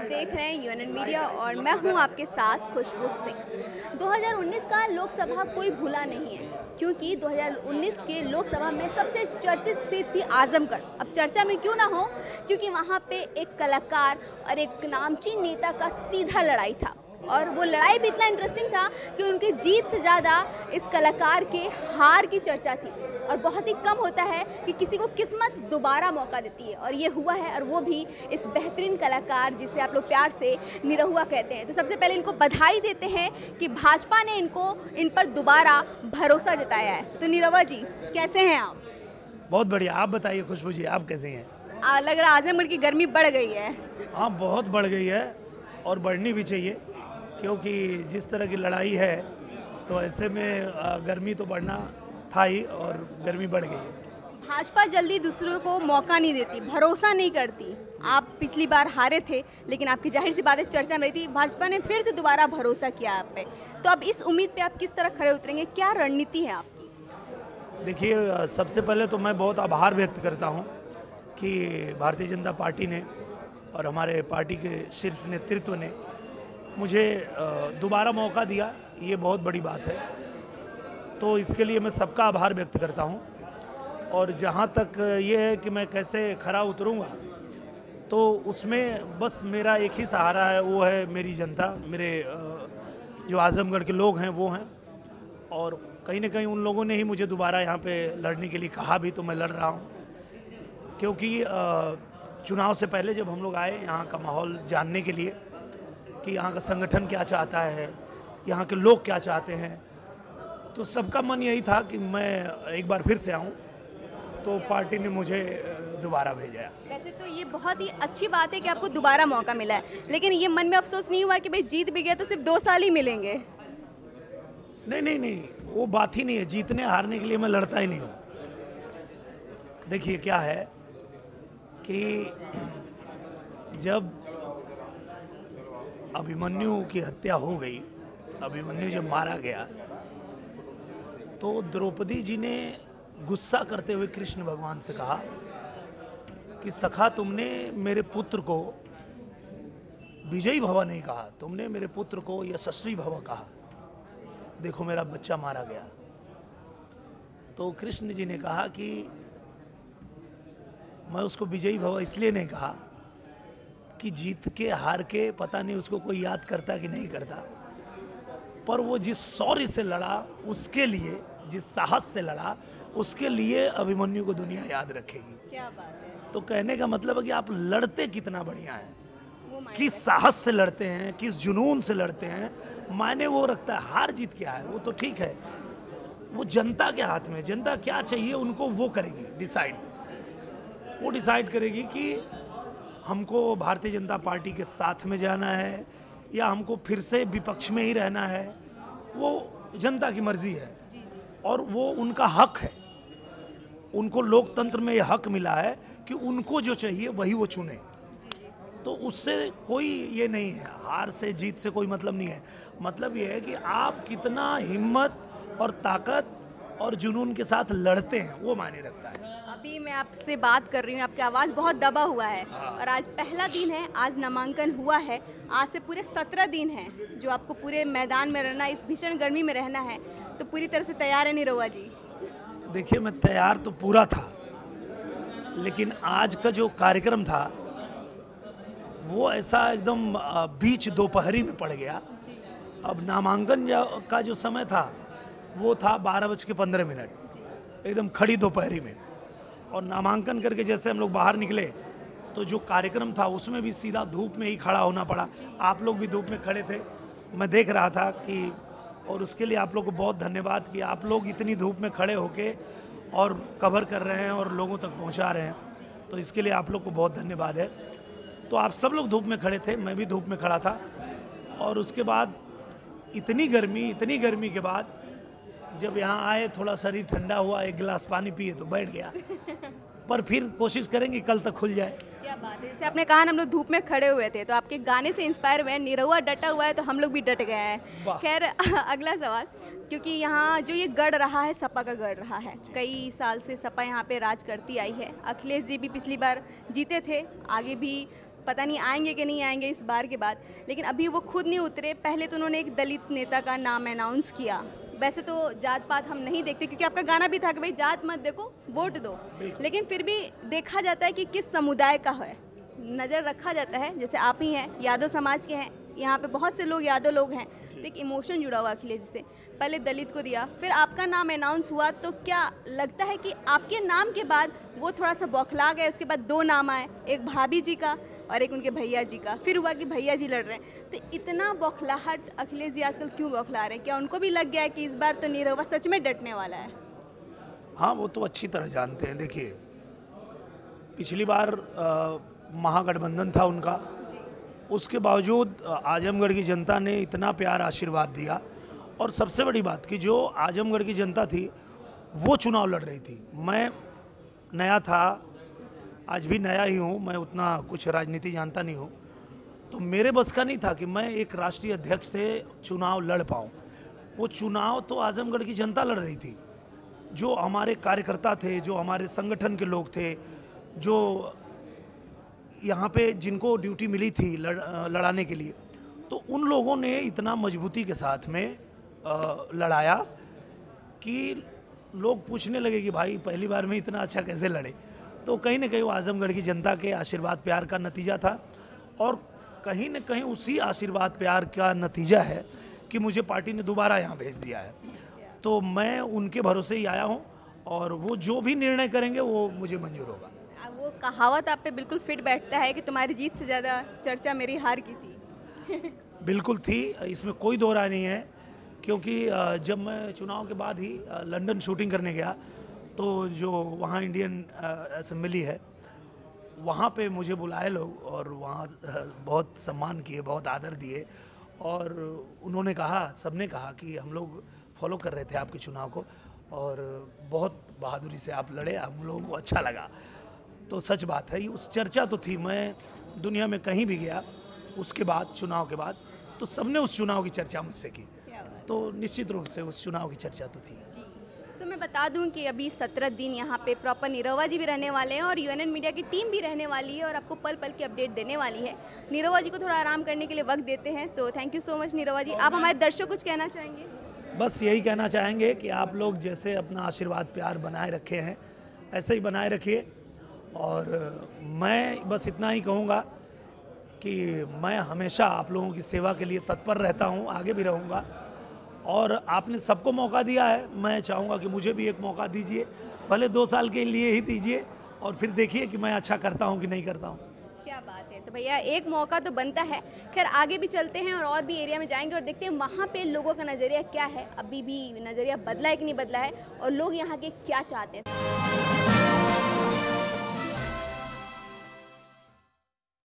देख रहे हैं यूएनएन मीडिया और मैं हूं आपके साथ खुशबू सिंह। 2019 का लोकसभा कोई भूला नहीं है, क्योंकि 2019 के लोकसभा में सबसे चर्चित सीट थी आजमगढ़। अब चर्चा में क्यों ना हो, क्योंकि वहां पे एक कलाकार और एक नामचीन नेता का सीधा लड़ाई था, और वो लड़ाई भी इतना इंटरेस्टिंग था कि उनकी जीत से ज़्यादा इस कलाकार के हार की चर्चा थी। और बहुत ही कम होता है कि किसी को किस्मत दोबारा मौका देती है, और ये हुआ है, और वो भी इस बेहतरीन कलाकार जिसे आप लोग प्यार से निरहुआ कहते हैं। तो सबसे पहले इनको बधाई देते हैं कि भाजपा ने इन पर दोबारा भरोसा जताया है। तो निरहुआ जी, कैसे हैं आप? बहुत बढ़िया। आप बताइए खुशबू जी, आप कैसे हैं? लग रहा है आजमगढ़ की गर्मी बढ़ गई है। हाँ, बहुत बढ़ गई है और बढ़नी भी चाहिए, क्योंकि जिस तरह की लड़ाई है तो ऐसे में गर्मी तो बढ़ना था ही, और गर्मी बढ़ गई है। भाजपा जल्दी दूसरों को मौका नहीं देती, भरोसा नहीं करती। आप पिछली बार हारे थे, लेकिन आपकी जाहिर सी बात है चर्चा में रही थी। भाजपा ने फिर से दोबारा भरोसा किया आप पे, तो अब इस उम्मीद पे आप किस तरह खड़े उतरेंगे? क्या रणनीति है आपकी? देखिए, सबसे पहले तो मैं बहुत आभार व्यक्त करता हूँ कि भारतीय जनता पार्टी ने और हमारे पार्टी के शीर्ष नेतृत्व ने मुझे दोबारा मौका दिया। ये बहुत बड़ी बात है, तो इसके लिए मैं सबका आभार व्यक्त करता हूँ। और जहाँ तक ये है कि मैं कैसे खरा उतरूँगा, तो उसमें बस मेरा एक ही सहारा है, वो है मेरी जनता, मेरे जो आजमगढ़ के लोग हैं वो हैं। और कहीं ना कहीं उन लोगों ने ही मुझे दोबारा यहाँ पे लड़ने के लिए कहा भी, तो मैं लड़ रहा हूँ। क्योंकि चुनाव से पहले जब हम लोग आए यहाँ का माहौल जानने के लिए कि यहाँ का संगठन क्या चाहता है, यहाँ के लोग क्या चाहते हैं, तो सबका मन यही था कि मैं एक बार फिर से आऊँ, तो पार्टी ने मुझे दोबारा भेजा है। वैसे तो ये बहुत ही अच्छी बात है कि आपको दोबारा मौका मिला है, लेकिन ये मन में अफसोस नहीं हुआ कि भाई जीत भी गया तो सिर्फ 2 साल ही मिलेंगे? नहीं, वो बात ही नहीं है। जीतने हारने के लिए मैं लड़ता ही नहीं हूँ। देखिए क्या है कि जब अभिमन्यु की हत्या हो गई, अभिमन्यु जब मारा गया, तो द्रौपदी जी ने गुस्सा करते हुए कृष्ण भगवान से कहा कि सखा, तुमने मेरे पुत्र को विजयी भव नहीं कहा, तुमने मेरे पुत्र को यशस्वी भव कहा। देखो मेरा बच्चा मारा गया। तो कृष्ण जी ने कहा कि मैं उसको विजयी भव इसलिए नहीं कहा कि जीत के हार के पता नहीं उसको कोई याद करता कि नहीं करता, पर वो जिस शौर्य से लड़ा, उसके लिए, जिस साहस से लड़ा, उसके लिए अभिमन्यु को दुनिया याद रखेगी। क्या बात है। तो कहने का मतलब है कि आप लड़ते कितना बढ़िया है, किस साहस से लड़ते हैं, किस जुनून से लड़ते हैं, मायने वो रखता है। हार जीत क्या है वो तो ठीक है, वो जनता के हाथ में। जनता क्या चाहिए उनको वो करेगी डिसाइड। वो डिसाइड करेगी कि हमको भारतीय जनता पार्टी के साथ में जाना है या हमको फिर से विपक्ष में ही रहना है। वो जनता की मर्जी है और वो उनका हक है। उनको लोकतंत्र में ये हक मिला है कि उनको जो चाहिए वही वो चुने। तो उससे कोई ये नहीं है, हार से जीत से कोई मतलब नहीं है। मतलब ये है कि आप कितना हिम्मत और ताकत और जुनून के साथ लड़ते हैं, वो मायने रखता है। अभी मैं आपसे बात कर रही हूँ, आपकी आवाज़ बहुत दबा हुआ है। और आज पहला दिन है, आज नामांकन हुआ है। आज से पूरे 17 दिन हैं जो आपको पूरे मैदान में रहना, इस भीषण गर्मी में रहना है। तो पूरी तरह से तैयार है निरहुआ जी? देखिए, मैं तैयार तो पूरा था, लेकिन आज का जो कार्यक्रम था वो ऐसा एकदम बीच दोपहरी में पड़ गया। अब नामांकन का जो समय था वो था 12:15, एकदम खड़ी दोपहरी में। और नामांकन करके जैसे हम लोग बाहर निकले तो जो कार्यक्रम था उसमें भी सीधा धूप में ही खड़ा होना पड़ा। आप लोग भी धूप में खड़े थे, मैं देख रहा था कि, और उसके लिए आप लोग को बहुत धन्यवाद कि आप लोग इतनी धूप में खड़े होके और कवर कर रहे हैं और लोगों तक पहुंचा रहे हैं। तो इसके लिए आप लोग को बहुत धन्यवाद है। तो आप सब लोग धूप में खड़े थे, मैं भी धूप में खड़ा था। और उसके बाद इतनी गर्मी के बाद जब यहाँ आए, थोड़ा शरीर ठंडा हुआ, एक गिलास पानी पिए तो बैठ गया। पर फिर कोशिश करेंगे कल तक खुल जाए। क्या बात है। जैसे आपने कहा हम लोग धूप में खड़े हुए थे, तो आपके गाने से इंस्पायर हुए हैं। निरहुआ डटा हुआ है तो हम लोग भी डट गए हैं। खैर, अगला सवाल, क्योंकि यहाँ जो ये गढ़ रहा है, सपा का गढ़ रहा है, कई साल से सपा यहाँ पे राज करती आई है। अखिलेश जी भी पिछली बार जीते थे, आगे भी पता नहीं आएंगे कि नहीं आएंगे इस बार के बाद, लेकिन अभी वो खुद नहीं उतरे। पहले तो उन्होंने एक दलित नेता का नाम अनाउंस किया। वैसे तो जात पात हम नहीं देखते, क्योंकि आपका गाना भी था कि भाई जात मत देखो, वोट दो, लेकिन फिर भी देखा जाता है कि किस समुदाय का है, नज़र रखा जाता है। जैसे आप ही हैं, यादव समाज के हैं, यहाँ पे बहुत से लोग यादव लोग हैं, तो एक इमोशन जुड़ा हुआ अखिलेश जी से। पहले दलित को दिया, फिर आपका नाम अनाउंस हुआ, तो क्या लगता है कि आपके नाम के बाद वो थोड़ा सा बौखला गए? उसके बाद 2 नाम आए, एक भाभी जी का और एक उनके भैया जी का, फिर हुआ कि भैया जी लड़ रहे हैं। तो इतना बौखलाहट अखिलेश जी आजकल क्यों बौखला रहे हैं? क्या उनको भी लग गया है कि इस बार तो निरहुआ सच में डटने वाला है? हाँ, वो तो अच्छी तरह जानते हैं। देखिए, पिछली बार महागठबंधन था उनका, उसके बावजूद आजमगढ़ की जनता ने इतना प्यार आशीर्वाद दिया। और सबसे बड़ी बात कि जो आजमगढ़ की जनता थी वो चुनाव लड़ रही थी। मैं नया था, आज भी नया ही हूँ, मैं उतना कुछ राजनीति जानता नहीं हूँ, तो मेरे बस का नहीं था कि मैं एक राष्ट्रीय अध्यक्ष से चुनाव लड़ पाऊँ। वो चुनाव तो आजमगढ़ की जनता लड़ रही थी। जो हमारे कार्यकर्ता थे, जो हमारे संगठन के लोग थे, जो यहाँ पे जिनको ड्यूटी मिली थी लड़ाने के लिए, तो उन लोगों ने इतना मजबूती के साथ में लड़ाया कि लोग पूछने लगे कि भाई पहली बार में इतना अच्छा कैसे लड़े। तो कहीं ना कहीं वो आजमगढ़ की जनता के आशीर्वाद प्यार का नतीजा था, और कहीं ना कहीं उसी आशीर्वाद प्यार का नतीजा है कि मुझे पार्टी ने दोबारा यहाँ भेज दिया है। तो मैं उनके भरोसे ही आया हूँ, और वो जो भी निर्णय करेंगे वो मुझे मंजूर होगा। वो कहावत आप पे बिल्कुल फिट बैठता है कि तुम्हारी जीत से ज़्यादा चर्चा मेरी हार की थी। बिल्कुल थी, इसमें कोई दो राय नहीं है। क्योंकि जब मैं चुनाव के बाद ही लंदन शूटिंग करने गया, तो जो वहाँ इंडियन असेंबली है, वहाँ पे मुझे बुलाए लोग, और वहाँ बहुत सम्मान किए, बहुत आदर दिए, और उन्होंने कहा, सबने कहा कि हम लोग फॉलो कर रहे थे आपके चुनाव को, और बहुत बहादुरी से आप लड़े, हम लोगों को अच्छा लगा। तो सच बात है, उस चर्चा तो थी। मैं दुनिया में कहीं भी गया उसके बाद, चुनाव के बाद, तो सबने उस चुनाव की चर्चा मुझसे की। तो निश्चित रूप से उस चुनाव की चर्चा तो थी जी। सो मैं बता दूं कि अभी 17 दिन यहाँ पे प्रॉपर निरहुआ जी भी रहने वाले हैं, और यूएनएन मीडिया की टीम भी रहने वाली है, और आपको पल पल की अपडेट देने वाली है। निरहुआ जी को थोड़ा आराम करने के लिए वक्त देते हैं, तो thank you so much Nirahua ji. आप हमारे दर्शकों को कुछ कहना चाहेंगे? बस यही कहना चाहेंगे कि आप लोग जैसे अपना आशीर्वाद प्यार बनाए रखे हैं, ऐसे ही बनाए रखिए। और मैं बस इतना ही कहूँगा कि मैं हमेशा आप लोगों की सेवा के लिए तत्पर रहता हूँ, आगे भी रहूँगा। और आपने सबको मौका दिया है, मैं चाहूँगा कि मुझे भी एक मौका दीजिए, भले 2 साल के लिए ही दीजिए, और फिर देखिए कि मैं अच्छा करता हूँ कि नहीं करता हूँ। क्या बात है। तो भैया एक मौका तो बनता है। खैर आगे भी चलते हैं और भी एरिया में जाएंगे और देखते हैं वहाँ पे लोगों का नज़रिया क्या है, अभी भी नज़रिया बदला है कि नहीं बदला है, और लोग यहाँ के क्या चाहते हैं।